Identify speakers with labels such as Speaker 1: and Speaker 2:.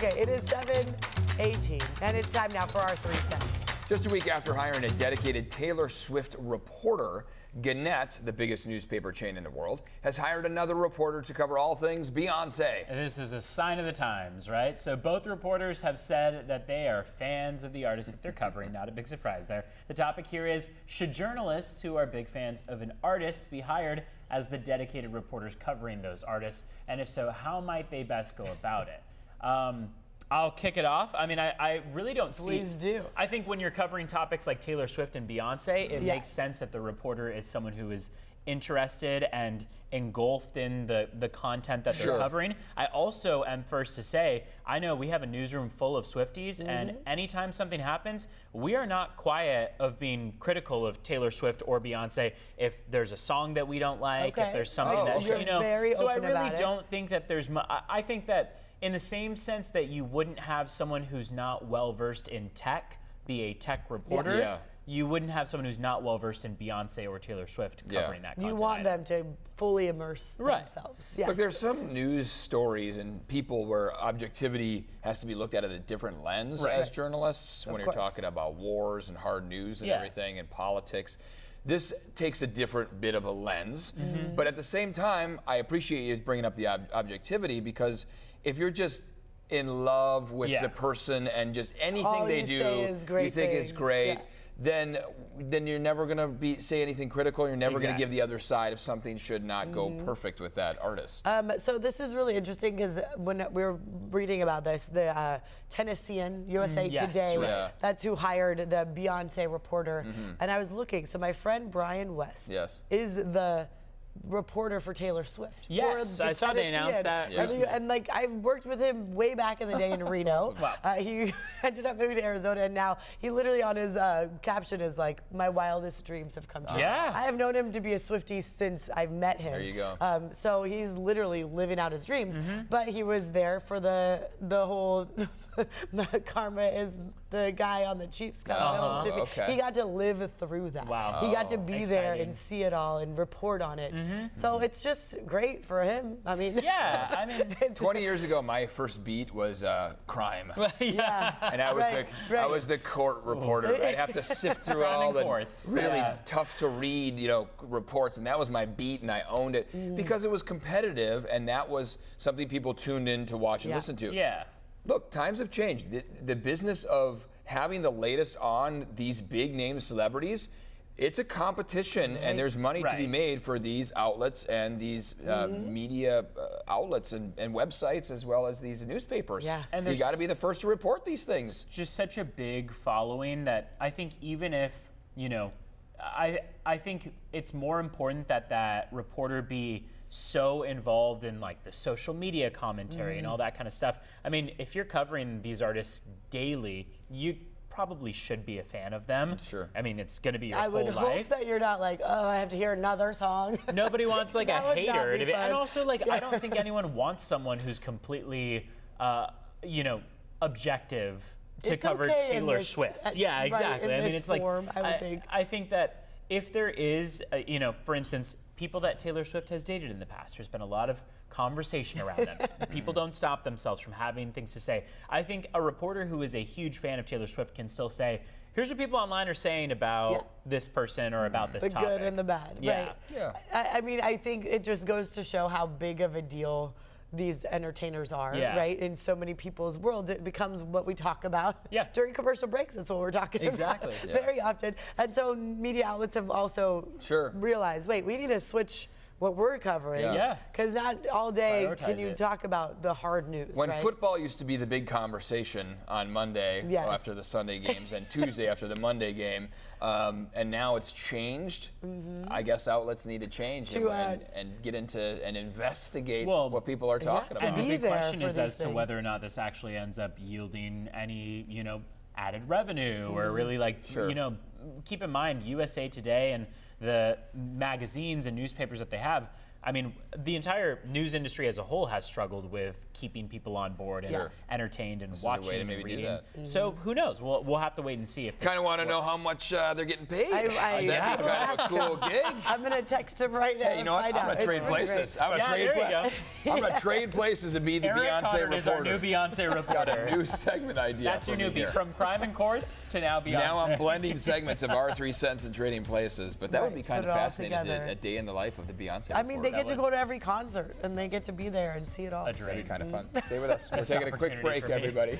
Speaker 1: Okay, it is 7:18, and it's time now for our 3 cents.
Speaker 2: Just a week after hiring a dedicated Taylor Swift reporter, Gannett, the biggest newspaper chain in the world, has hired another reporter to cover all things Beyonce.
Speaker 3: This is a sign of the times, right? So both reporters have said that they are fans of the artist that they're covering. Not a big surprise there. The topic here is, should journalists who are big fans of an artist be hired as the dedicated reporters covering those artists? And if so, how might they best go about it? I'll kick it off. I mean, I really don't see...
Speaker 1: Please do.
Speaker 3: I think when you're covering topics like Taylor Swift and Beyonce, it makes sense that the reporter is someone who is interested and engulfed in the content that they're covering. I also am first to say, I know we have a newsroom full of Swifties, and anytime something happens, we are not quiet of being critical of Taylor Swift or Beyonce if there's a song that we don't like, if there's something that,
Speaker 1: you're very
Speaker 3: so I
Speaker 1: open
Speaker 3: really
Speaker 1: about it.
Speaker 3: don't think that there's, I think that in the same sense that you wouldn't have someone who's not well-versed in tech be a tech reporter, you wouldn't have someone who's not well-versed in Beyonce or Taylor Swift covering that content.
Speaker 1: You want them to fully immerse themselves. Yes.
Speaker 2: Look, there's some news stories and people where objectivity has to be looked at a different lens as journalists when you're talking about wars and hard news and everything and politics. This takes a different bit of a lens, but at the same time, I appreciate you bringing up the objectivity, because if you're just in love with the person and just anything they do, you think is great, then you're never going to say anything critical. You're never going to give the other side if something should not go perfect with that artist.
Speaker 1: So this is really interesting, because when we were reading about this, the Tennessean, USA Today, that's who hired the Beyonce reporter. And I was looking, so my friend Brian West is the reporter for Taylor Swift.
Speaker 3: Yes, I saw they announced that.
Speaker 1: And like, I worked with him way back in the day in Reno.
Speaker 3: Awesome.
Speaker 1: He ended up moving to Arizona, and now he literally on his caption is like, my wildest dreams have come true. I have known him to be a Swiftie since I've met him.
Speaker 2: There you go.
Speaker 1: So he's literally living out his dreams, but he was there for the whole karma is the guy on the Chiefs coming home to me. He got to live through that. He got to be there and see it all and report on it. So it's just great for him. I mean,
Speaker 2: 20 years ago, my first beat was crime. And I was the court reporter. I'd have to sift through all the really tough to read, reports, and that was my beat, and I owned it because it was competitive, and that was something people tuned in to watch and listen to. Look, times have changed. The business of having the latest on these big name celebrities, it's a competition, and there's money to be made for these outlets and these media outlets and websites, as well as these newspapers. And you got to be the first to report these things.
Speaker 3: Just such a big following that I think even if, I think it's more important that that reporter be so involved in like the social media commentary and all that kind of stuff. I mean, if you're covering these artists daily, you probably should be a fan of them. I mean, it's going to be your whole life.
Speaker 1: I would hope that you're not like, oh, I have to hear another song.
Speaker 3: Nobody wants like a hater. And also, like, I don't think anyone wants someone who's completely, objective to cover Taylor Swift. Yeah, exactly. I mean, it's like, I think that if there is, for instance, people that Taylor Swift has dated in the past, there's been a lot of conversation around them. People don't stop themselves from having things to say. I think a reporter who is a huge fan of Taylor Swift can still say, here's what people online are saying about this person or about this topic.
Speaker 1: The good and the bad, right? I mean, I think it just goes to show how big of a deal these entertainers are, right? In so many people's worlds, it becomes what we talk about during commercial breaks. That's what we're talking about very often. And so media outlets have also realized, wait, we need to switch what we're covering. Because not all day can you talk about the hard news.
Speaker 2: When football used to be the big conversation on Monday after the Sunday games and Tuesday after the Monday game, and now it's changed. I guess outlets need to change and get into and investigate what people are talking about.
Speaker 3: And the big question is as to whether or not this actually ends up yielding any, added revenue or really keep in mind USA Today and the magazines and newspapers that they have, I mean, the entire news industry as a whole has struggled with keeping people on board and entertained and watching and reading. So who knows? We'll have to wait and see if.
Speaker 2: Kind of want to know how much they're getting paid. That'd be kind of a cool gig.
Speaker 1: I'm gonna text him right now.
Speaker 2: Hey, you know what? I'm gonna trade places. I'm gonna trade places and be the Beyonce reporter.
Speaker 3: Is our new Beyonce reporter.
Speaker 2: Got a new segment idea.
Speaker 3: That's your new beat from Crime and Courts to now Beyonce.
Speaker 2: Now I'm blending segments of our 3 cents and trading places, but that would be kind of fascinating. A day in the life of the Beyonce.
Speaker 1: I mean, they get to go to every concert and they get to be there and see it all.
Speaker 3: A dream.
Speaker 2: That'd be kind of fun. Stay with us. We're taking a quick break, everybody.